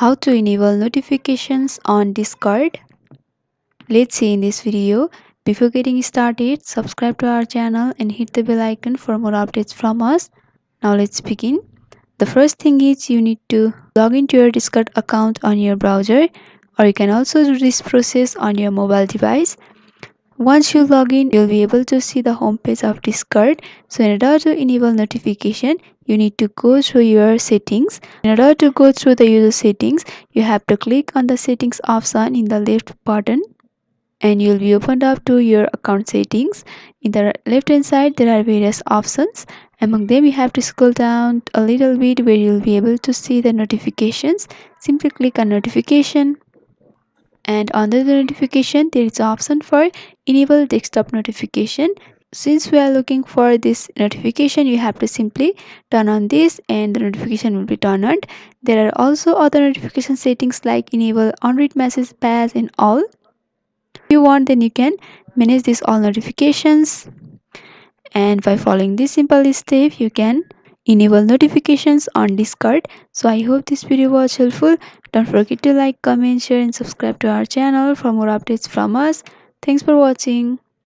How to enable notifications on Discord? Let's see in this video. Before getting started, subscribe to our channel and hit the bell icon for more updates from us. Now let's begin. The first thing is you need to log into your Discord account on your browser, or you can also do this process on your mobile device. Once you log in, you'll be able to see the homepage of Discord. So in order to enable notification, you need to go through your settings. In order to go through the user settings, you have to click on the settings option in the left button and you'll be opened up to your account settings. In the left hand side, there are various options. Among them, you have to scroll down a little bit where you'll be able to see the notifications. Simply click on notification, and under the notification there is an option for enable desktop notification. Since we are looking for this notification, you have to simply turn on this and the notification will be turned on. There are also other notification settings like enable unread message batch and all. If you want, then you can manage these all notifications, and by following this simple step you can enable notifications on Discord. So I hope this video was helpful. Don't forget to like, comment, share and subscribe to our channel for more updates from us. Thanks for watching.